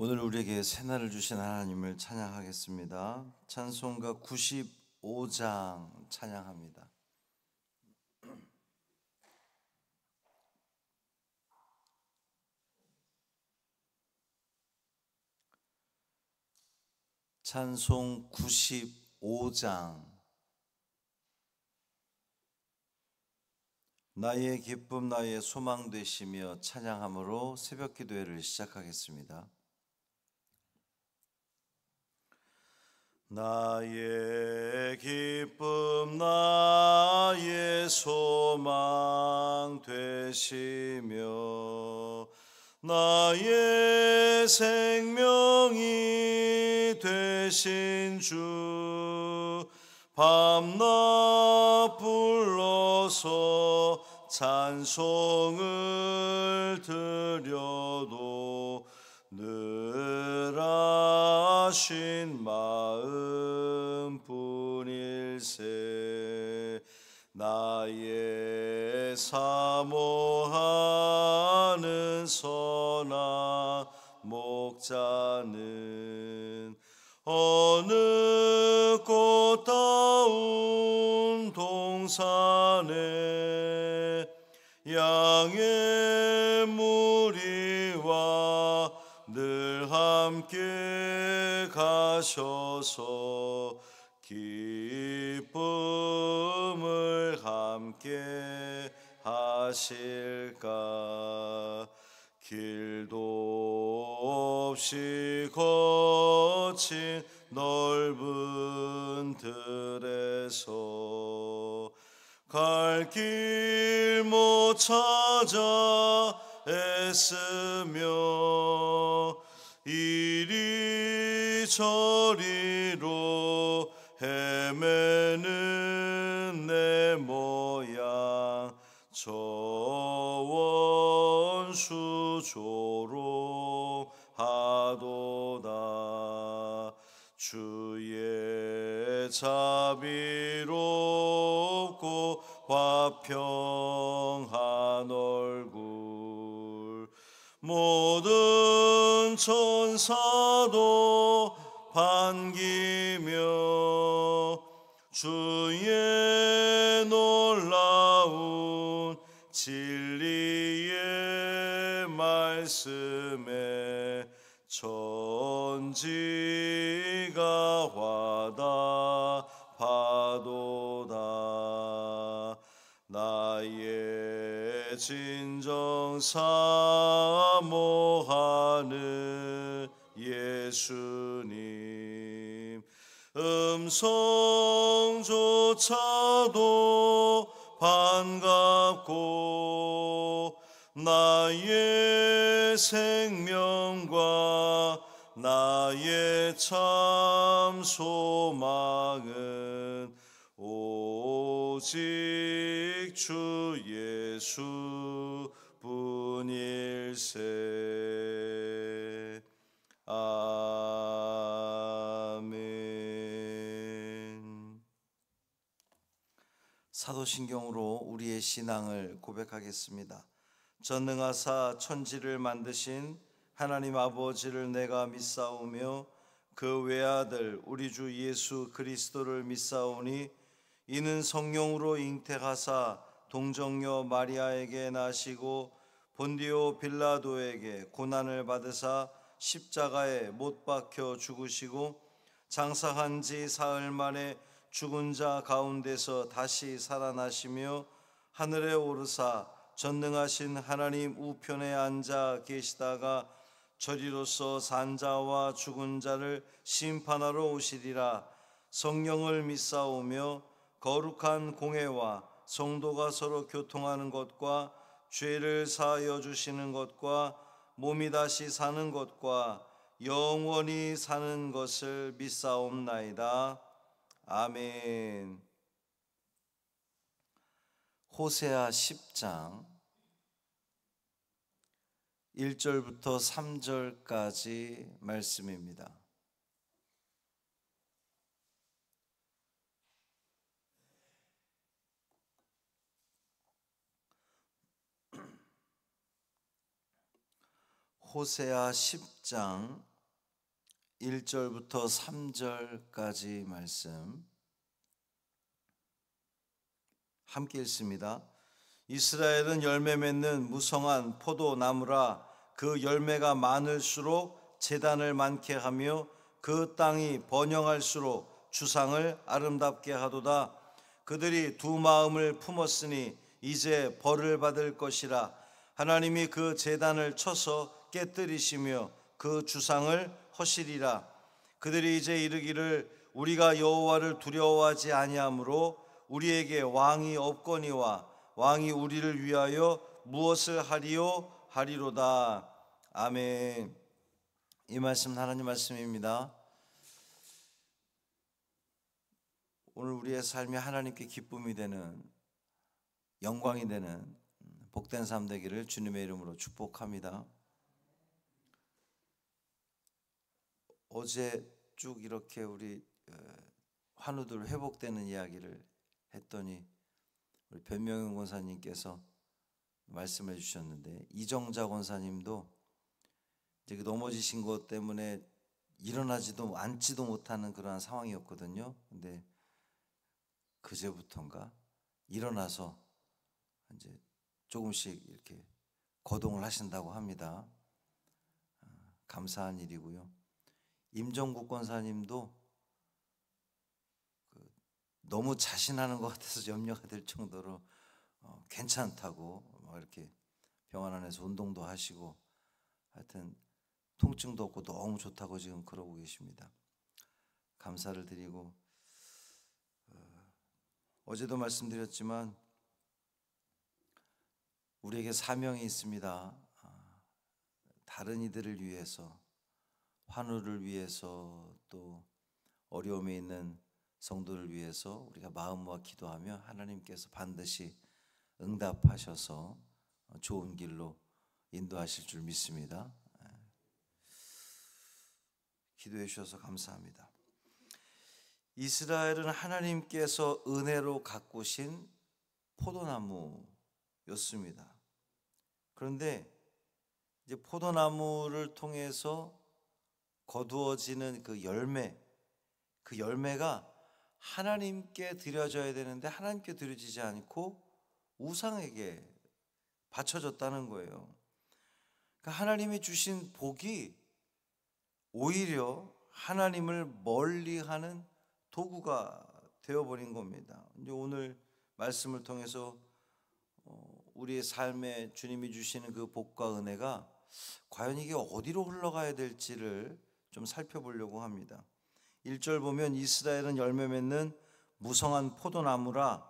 오늘 우리에게 새날을 주신 하나님을 찬양하겠습니다. 찬송가 95장 찬양합니다. 찬송 95장. 나의 기쁨 나의 소망 되시며 찬양함으로 새벽 기도회를 시작하겠습니다. 나의 기쁨 나의 소망 되시며 나의 생명이 되신 주 밤낮 불러서 찬송을 드려도 늘 하신 마음 뿐일세. 나의 사모하는 선한 목자는 어느 꽃다운 동산에 양의 무리와 늘 함께 가셔서 기쁨을 함께 하실까. 길도 없이 거친 넓은 들에서 갈 길 못 찾아 애쓰며 이리저리로 헤매는 내 모양 저 원수 조롱하도다. 주의 자비롭고 화평한 얼굴 모든 천사도 반기며 주의 놀라운 진리의 말씀에 천지가 화답하도다. 나의 진정 사모하는 예수님 음성조차도 반갑고 나의 생명과 나의 참 소망은 오직 주 예수 뿐일세. 아멘. 사도신경으로 우리의 신앙을 고백하겠습니다. 전능하사 천지를 만드신 하나님 아버지를 내가 믿사오며 그 외아들 우리 주 예수 그리스도를 믿사오니 이는 성령으로 잉태하사 동정녀 마리아에게 나시고 본디오 빌라도에게 고난을 받으사 십자가에 못 박혀 죽으시고 장사한 지 사흘 만에 죽은 자 가운데서 다시 살아나시며 하늘에 오르사 전능하신 하나님 우편에 앉아 계시다가 저리로서 산 자와 죽은 자를 심판하러 오시리라. 성령을 믿사오며 거룩한 공회와 성도가 서로 교통하는 것과 죄를 사하여 주시는 것과 몸이 다시 사는 것과 영원히 사는 것을 믿사옵나이다. 아멘. 호세아 10장 1절부터 3절까지 말씀입니다. 호세아 10장 1절부터 3절까지 말씀 함께 읽습니다. 이스라엘은 열매 맺는 무성한 포도나무라. 그 열매가 많을수록 제단을 많게 하며 그 땅이 번영할수록 주상을 아름답게 하도다. 그들이 두 마음을 품었으니 이제 벌을 받을 것이라. 하나님이 그 제단을 쳐서 깨뜨리시며 그 주상을 허시리라. 그들이 이제 이르기를 우리가 여호와를 두려워하지 아니하므로 우리에게 왕이 없거니와 왕이 우리를 위하여 무엇을 하리요 하리로다. 아멘. 이 말씀 하나님 말씀입니다. 오늘 우리의 삶이 하나님께 기쁨이 되는, 영광이 되는 복된 삶 되기를 주님의 이름으로 축복합니다. 어제 쭉 이렇게 우리 환우들 회복되는 이야기를 했더니 우리 변명윤 권사님께서 말씀해 주셨는데, 이정자 권사님도 이제 넘어지신 것 때문에 일어나지도 앉지도 못하는 그러한 상황이었거든요. 근데 그제부터인가 일어나서 이제 조금씩 이렇게 거동을 하신다고 합니다. 감사한 일이고요. 임정국 권사님도 너무 자신하는 것 같아서 염려가 될 정도로 괜찮다고 이렇게 병원 안에서 운동도 하시고 하여튼 통증도 없고 너무 좋다고 지금 그러고 계십니다. 감사를 드리고, 어제도 말씀드렸지만 우리에게 사명이 있습니다. 다른 이들을 위해서, 환우를 위해서, 또 어려움에 있는 성도를 위해서 우리가 마음 모아 기도하며 하나님께서 반드시 응답하셔서 좋은 길로 인도하실 줄 믿습니다. 기도해 주셔서 감사합니다. 이스라엘은 하나님께서 은혜로 가꾸신 포도나무였습니다. 그런데 이제 포도나무를 통해서 거두어지는 그 열매가 하나님께 드려져야 되는데 하나님께 드려지지 않고 우상에게 바쳐졌다는 거예요. 그러니까 하나님이 주신 복이 오히려 하나님을 멀리하는 도구가 되어버린 겁니다. 이제 오늘 말씀을 통해서 우리의 삶에 주님이 주시는 그 복과 은혜가 과연 이게 어디로 흘러가야 될지를 좀 살펴보려고 합니다. 1절 보면 이스라엘은 열매 맺는 무성한 포도나무라.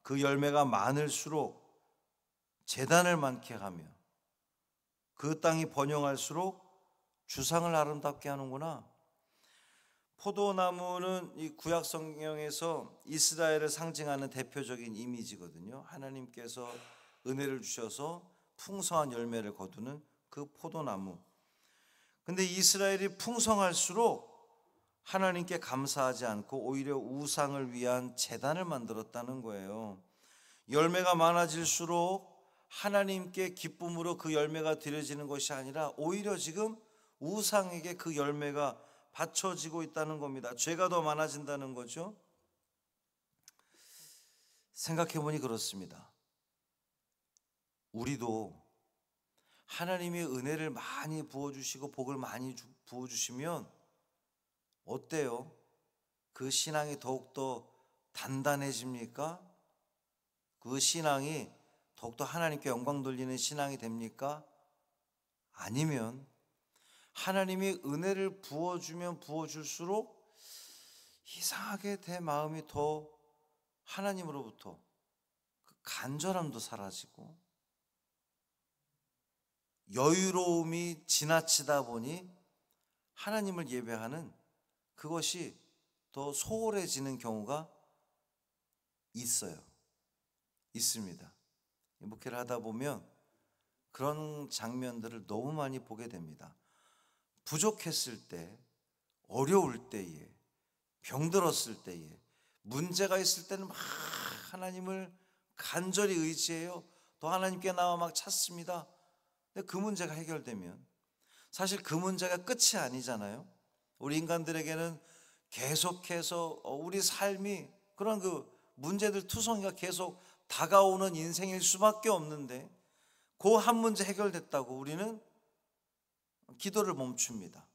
그 열매가 많을수록 제단을 많게 하며 그 땅이 번영할수록 주상을 아름답게 하는구나. 포도나무는 이 구약 성경에서 이스라엘을 상징하는 대표적인 이미지거든요. 하나님께서 은혜를 주셔서 풍성한 열매를 거두는 그 포도나무. 근데 이스라엘이 풍성할수록 하나님께 감사하지 않고 오히려 우상을 위한 제단을 만들었다는 거예요. 열매가 많아질수록 하나님께 기쁨으로 그 열매가 드려지는 것이 아니라 오히려 지금 우상에게 그 열매가 바쳐지고 있다는 겁니다. 죄가 더 많아진다는 거죠. 생각해보니 그렇습니다. 우리도 하나님이 은혜를 많이 부어주시고 복을 많이 부어주시면 어때요? 그 신앙이 더욱더 단단해집니까? 그 신앙이 더욱더 하나님께 영광 돌리는 신앙이 됩니까? 아니면 하나님이 은혜를 부어주면 부어줄수록 이상하게 내 마음이 더 하나님으로부터 그 간절함도 사라지고 여유로움이 지나치다 보니 하나님을 예배하는 그것이 더 소홀해지는 경우가 있습니다. 목회를 하다 보면 그런 장면들을 너무 많이 보게 됩니다. 부족했을 때, 어려울 때에, 병들었을 때에, 문제가 있을 때는 막 하나님을 간절히 의지해요. 또 하나님께 나와 막 찾습니다. 근데 그 문제가 해결되면 사실 그 문제가 끝이 아니잖아요. 우리 인간들에게는 계속해서 우리 삶이 그런 그 문제들 투성이가 계속 다가오는 인생일 수밖에 없는데, 그 한 문제 해결됐다고 우리는 기도를 멈춥니다.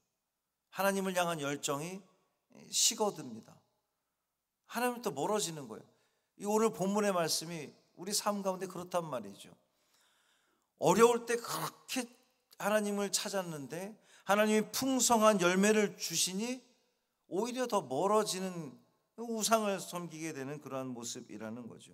하나님을 향한 열정이 식어듭니다. 하나님부터 멀어지는 거예요. 이 오늘 본문의 말씀이 우리 삶 가운데 그렇단 말이죠. 어려울 때 그렇게 하나님을 찾았는데 하나님이 풍성한 열매를 주시니 오히려 더 멀어지는, 우상을 섬기게 되는 그러한 모습이라는 거죠.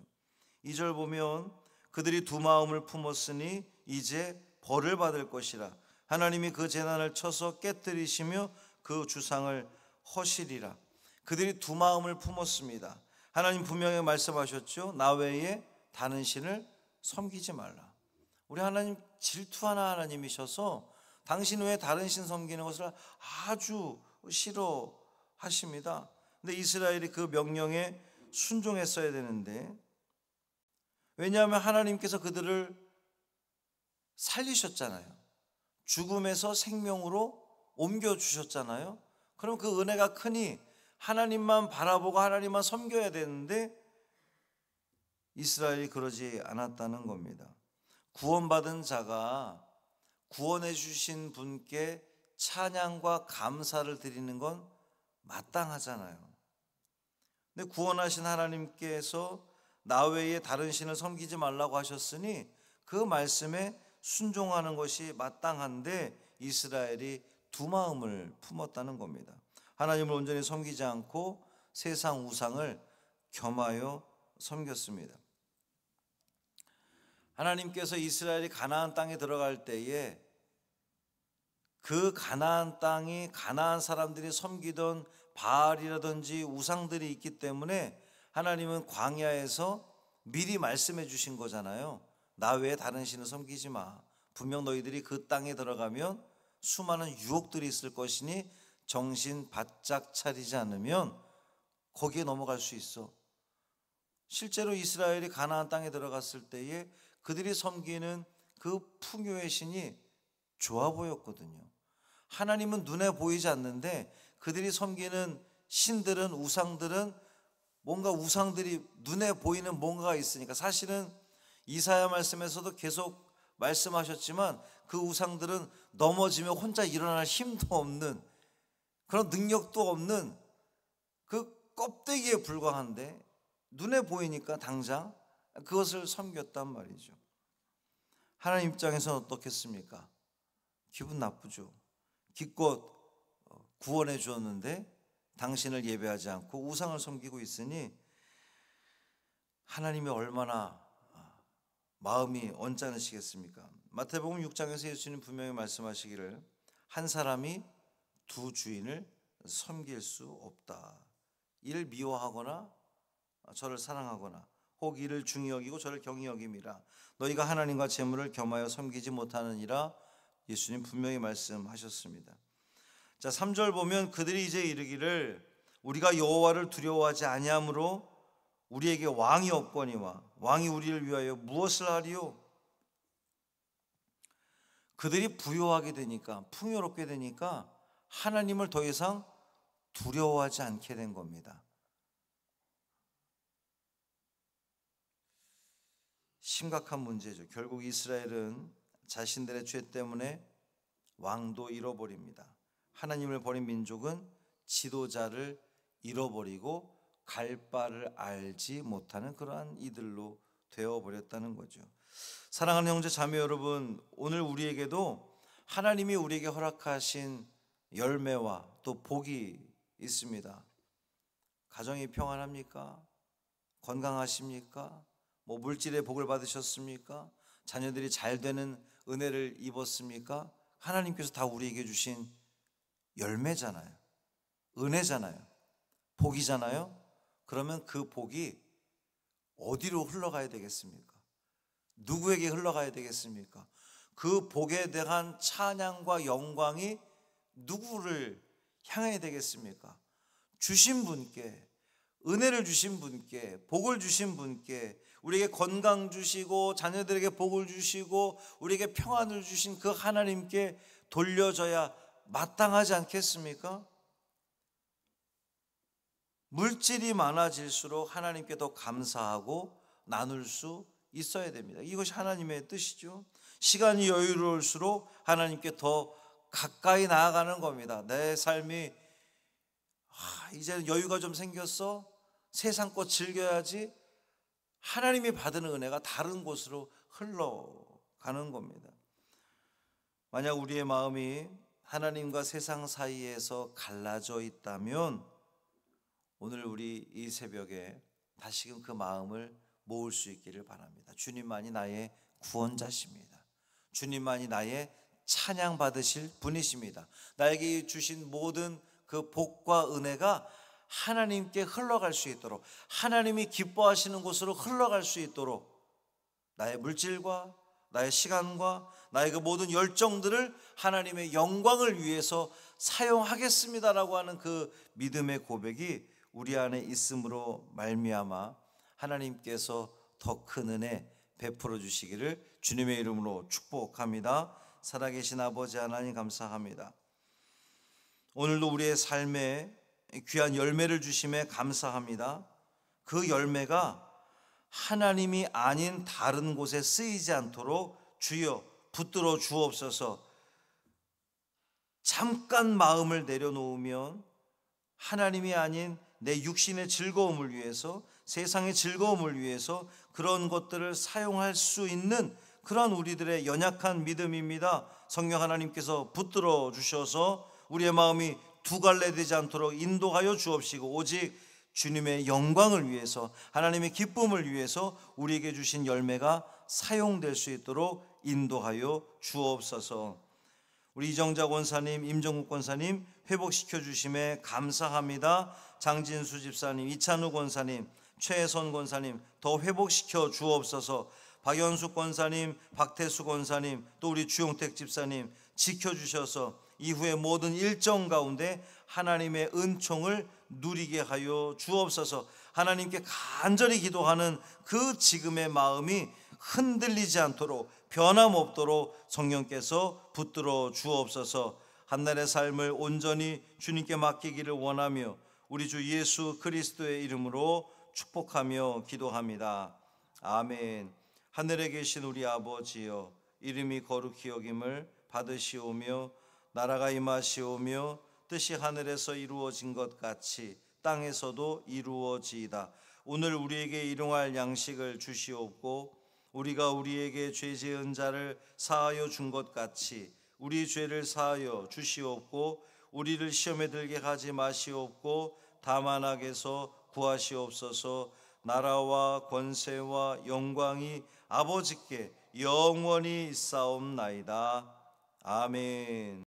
2절 보면 그들이 두 마음을 품었으니 이제 벌을 받을 것이라. 하나님이 그 제단을 쳐서 깨뜨리시며 그 주상을 허시리라. 그들이 두 마음을 품었습니다. 하나님 분명히 말씀하셨죠. 나 외에 다른 신을 섬기지 말라. 우리 하나님 질투하는 하나님이셔서 당신 외에 다른 신 섬기는 것을 아주 싫어하십니다. 근데 이스라엘이 그 명령에 순종했어야 되는데, 왜냐하면 하나님께서 그들을 살리셨잖아요. 죽음에서 생명으로 옮겨주셨잖아요. 그럼 그 은혜가 크니 하나님만 바라보고 하나님만 섬겨야 되는데 이스라엘이 그러지 않았다는 겁니다. 구원받은 자가 구원해 주신 분께 찬양과 감사를 드리는 건 마땅하잖아요. 근데 구원하신 하나님께서 나 외에 다른 신을 섬기지 말라고 하셨으니 그 말씀에 순종하는 것이 마땅한데 이스라엘이 두 마음을 품었다는 겁니다. 하나님을 온전히 섬기지 않고 세상 우상을 겸하여 섬겼습니다. 하나님께서 이스라엘이 가나안 땅에 들어갈 때에 그 가나안 땅이 가나안 사람들이 섬기던 바알이라든지 우상들이 있기 때문에 하나님은 광야에서 미리 말씀해 주신 거잖아요. 나 외에 다른 신을 섬기지 마. 분명 너희들이 그 땅에 들어가면 수많은 유혹들이 있을 것이니 정신 바짝 차리지 않으면 거기에 넘어갈 수 있어. 실제로 이스라엘이 가나안 땅에 들어갔을 때에 그들이 섬기는 그 풍요의 신이 좋아 보였거든요. 하나님은 눈에 보이지 않는데 그들이 섬기는 신들은, 우상들은 뭔가 우상들이 눈에 보이는 뭔가가 있으니까, 사실은 이사야 말씀에서도 계속 말씀하셨지만 그 우상들은 넘어지면 혼자 일어날 힘도 없는, 그런 능력도 없는 그 껍데기에 불과한데 눈에 보이니까 당장 그것을 섬겼단 말이죠. 하나님 입장에서는 어떻겠습니까? 기분 나쁘죠. 기껏 구원해 주었는데 당신을 예배하지 않고 우상을 섬기고 있으니 하나님이 얼마나 마음이 언짢으시겠습니까? 마태복음 6장에서 예수님 분명히 말씀하시기를 한 사람이 두 주인을 섬길 수 없다. 이를 미워하거나 저를 사랑하거나 혹 이를 중히 여기고 저를 경히 여김이라. 너희가 하나님과 재물을 겸하여 섬기지 못하느니라. 예수님 분명히 말씀하셨습니다. 자, 3절 보면 그들이 이제 이르기를 우리가 여호와를 두려워하지 아니함으로 우리에게 왕이 없거니와 왕이 우리를 위하여 무엇을 하리요? 그들이 부요하게 되니까, 풍요롭게 되니까 하나님을 더 이상 두려워하지 않게 된 겁니다. 심각한 문제죠. 결국 이스라엘은 자신들의 죄 때문에 왕도 잃어버립니다. 하나님을 버린 민족은 지도자를 잃어버리고 갈 바를 알지 못하는 그러한 이들로 되어버렸다는 거죠. 사랑하는 형제 자매 여러분, 오늘 우리에게도 하나님이 우리에게 허락하신 열매와 또 복이 있습니다. 가정이 평안합니까? 건강하십니까? 물질의 복을 받으셨습니까? 자녀들이 잘 되는 은혜를 입었습니까? 하나님께서 다 우리에게 주신 열매잖아요. 은혜잖아요. 복이잖아요. 그러면 그 복이 어디로 흘러가야 되겠습니까? 누구에게 흘러가야 되겠습니까? 그 복에 대한 찬양과 영광이 누구를 향해야 되겠습니까? 주신 분께, 은혜를 주신 분께, 복을 주신 분께, 우리에게 건강 주시고 자녀들에게 복을 주시고 우리에게 평안을 주신 그 하나님께 돌려줘야 마땅하지 않겠습니까? 물질이 많아질수록 하나님께 더 감사하고 나눌 수 있어야 됩니다. 이것이 하나님의 뜻이죠. 시간이 여유로울수록 하나님께 더 가까이 나아가는 겁니다. 내 삶이 이제는 여유가 좀 생겼어, 세상 것 즐겨야지. 하나님이 받는 은혜가 다른 곳으로 흘러가는 겁니다. 만약 우리의 마음이 하나님과 세상 사이에서 갈라져 있다면 오늘 우리 이 새벽에 다시금 그 마음을 모을 수 있기를 바랍니다. 주님만이 나의 구원자십니다. 주님만이 나의 찬양 받으실 분이십니다. 나에게 주신 모든 그 복과 은혜가 하나님께 흘러갈 수 있도록, 하나님이 기뻐하시는 곳으로 흘러갈 수 있도록 나의 물질과 나의 시간과 나의 그 모든 열정들을 하나님의 영광을 위해서 사용하겠습니다라고 하는 그 믿음의 고백이 우리 안에 있음으로 말미암아 하나님께서 더 큰 은혜 베풀어 주시기를 주님의 이름으로 축복합니다. 살아계신 아버지 하나님 감사합니다. 오늘도 우리의 삶에 귀한 열매를 주심에 감사합니다. 그 열매가 하나님이 아닌 다른 곳에 쓰이지 않도록 주여 붙들어 주옵소서. 잠깐 마음을 내려놓으면 하나님이 아닌 내 육신의 즐거움을 위해서, 세상의 즐거움을 위해서 그런 것들을 사용할 수 있는 그런 우리들의 연약한 믿음입니다. 성령 하나님께서 붙들어 주셔서 우리의 마음이 두 갈래 되지 않도록 인도하여 주옵시고, 오직 주님의 영광을 위해서, 하나님의 기쁨을 위해서 우리에게 주신 열매가 사용될 수 있도록 인도하여 주옵소서. 우리 이정자 권사님, 임정국 권사님 회복시켜 주심에 감사합니다. 장진수 집사님, 이찬우 권사님, 최혜선 권사님 더 회복시켜 주옵소서. 박연숙 권사님, 박태수 권사님, 또 우리 주용택 집사님 지켜주셔서 이후의 모든 일정 가운데 하나님의 은총을 누리게 하여 주옵소서. 하나님께 간절히 기도하는 그 지금의 마음이 흔들리지 않도록, 변함없도록 성령께서 붙들어 주옵소서. 한날의 삶을 온전히 주님께 맡기기를 원하며 우리 주 예수 그리스도의 이름으로 축복하며 기도합니다. 아멘. 하늘에 계신 우리 아버지여, 이름이 거룩히 여김을 받으시오며 나라가 임하시오며 뜻이 하늘에서 이루어진 것 같이 땅에서도 이루어지이다. 오늘 우리에게 일용할 양식을 주시옵고 우리가 우리에게 죄 지은 자를 사하여 준 것 같이 우리 죄를 사하여 주시옵고 우리를 시험에 들게 하지 마시옵고 다만 악에서 구하시옵소서. 나라와 권세와 영광이 아버지께 영원히 있사옵나이다. 아멘.